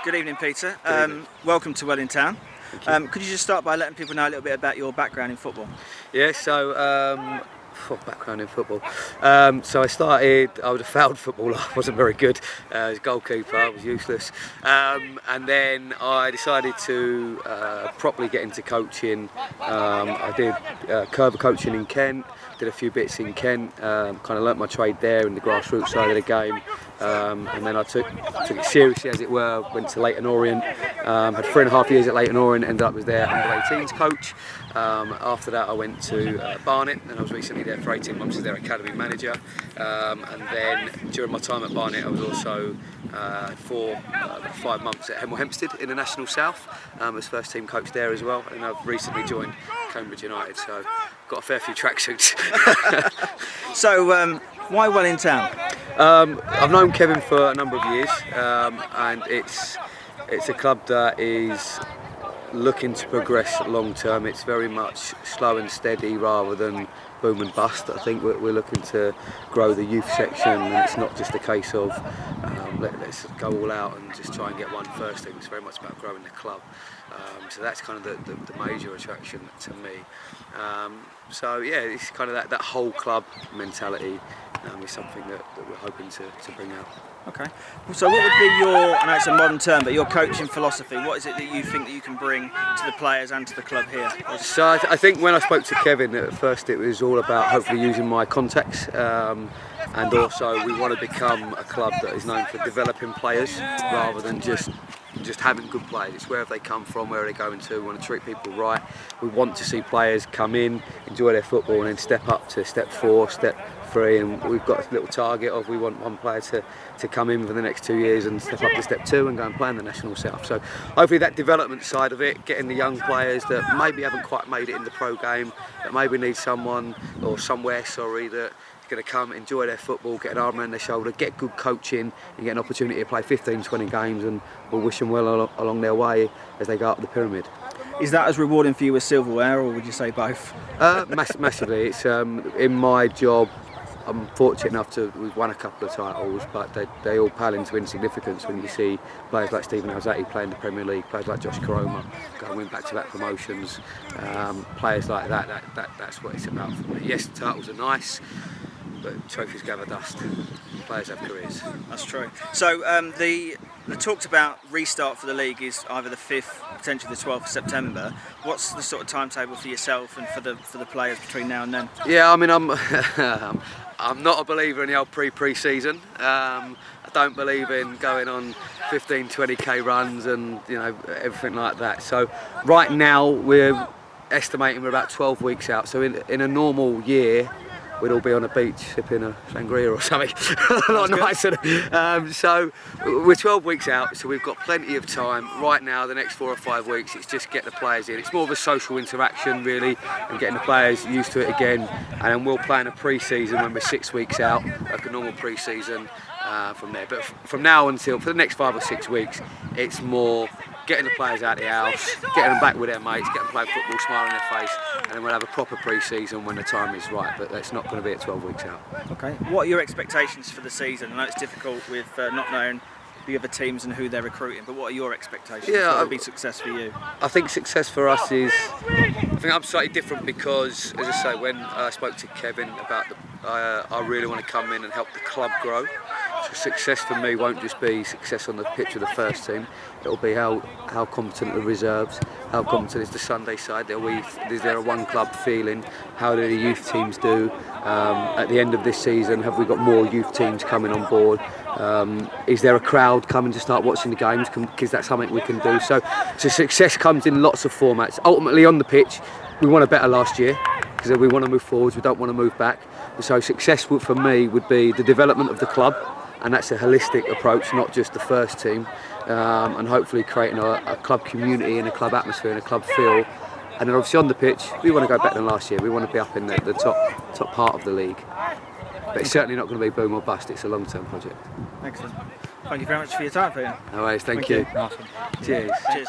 Good evening, Peter. Welcome to Town. Could you just start by letting people know a little bit about your background in football? Yeah, background in football. So I was a failed footballer, I wasn't very good. I was a goalkeeper, I was useless. And then I decided to properly get into coaching. I did Curva coaching in Kent, did a few bits in Kent, kind of learnt my trade there in the grassroots side of the game. And then I took it seriously, as it were, went to Leyton Orient, had 3.5 years at Leyton Orient, ended up as their under-18s coach. After that I went to Barnet, and I was recently there for 18 months as their academy manager. And then during my time at Barnet I was also for 5 months at Hemel Hempstead in the National South as first team coach there as well, and I've recently joined Cambridge United, so I've got a fair few tracksuits. So why Town? I've known Kevin for a number of years, and it's a club that is looking to progress long term. It's very much slow and steady rather than boom and bust. I think we're looking to grow the youth section, and it's not just a case of let's go all out and just try and get one first team. It's very much about growing the club. So that's kind of the major attraction to me. So yeah, it's kind of that whole club mentality is something that we're hoping to bring out. Okay. So what would be your, I know it's a modern term, but your coaching philosophy? What is it that you think that you can bring to the players and to the club here? So I think when I spoke to Kevin at first, it was all about hopefully using my contacts, and also we want to become a club that is known for developing players rather than just having good players. It's wherever they come from, where they're going to. We want to treat people right. We want to see players come in, enjoy their football, and then step up to step 4, step 3, and we've got a little target of we want one player to come in for the next 2 years and step up to step 2 and go and play in the National South. So hopefully that development side of it, getting the young players that maybe haven't quite made it in the pro game, that maybe need someone or somewhere, that going to come, enjoy their football, get an arm around their shoulder, get good coaching and get an opportunity to play 15, 20 games, and we'll wish them well along their way as they go up the pyramid. Is that as rewarding for you as silverware, or would you say both? Massively. It's in my job, I'm fortunate enough to we've won a couple of titles, but they all pale into insignificance when you see players like Stephen Alzati playing the Premier League, players like Josh Karoma go and win back-to-back promotions, players like that's what it's about for me. Yes, the titles are nice, but trophies gather dust. Players have careers. That's true. So the talked about restart for the league is either the 5th, potentially the 12th of September. What's the sort of timetable for yourself and for the players between now and then? Yeah, I mean, I'm not a believer in the old pre-season. I don't believe in going on 15, 20k runs and everything like that. So right now we're estimating we're about 12 weeks out. So in a normal year, we'd all be on a beach sipping a sangria or something. A lot nicer. So we're 12 weeks out, so we've got plenty of time. Right now, the next 4 or 5 weeks, it's just get the players in. It's more of a social interaction, really, and getting the players used to it again. And then we'll play in a pre-season when we're 6 weeks out, like a normal pre-season from there. But from now until, for the next 5 or 6 weeks, it's more getting the players out of the house, getting them back with their mates, getting them playing football, smile on their face, and then we'll have a proper pre-season when the time is right, but that's not going to be at 12 weeks out. Okay. What are your expectations for the season? I know it's difficult with not knowing the other teams and who they're recruiting, but what are your expectations? What would be success for you? I think success for us is, I think I'm slightly different because, as I say, when I spoke to Kevin about I really want to come in and help the club grow. So success for me won't just be success on the pitch of the first team. It'll be how competent are the reserves, how competent is the Sunday side. Is there a one club feeling? How do the youth teams do? At the end of this season, have we got more youth teams coming on board? Is there a crowd coming to start watching the games? Because that's something we can do. So success comes in lots of formats. Ultimately on the pitch, we won a better last year because we want to move forwards, we don't want to move back. So success for me would be the development of the club, and that's a holistic approach, not just the first team, and hopefully creating a club community and a club atmosphere and a club feel. And then obviously on the pitch, we want to go better than last year. We want to be up in the top part of the league. But it's certainly not going to be boom or bust. It's a long-term project. Excellent. Thank you very much for your time, Peter. No worries, thank you. Awesome. Cheers. Cheers.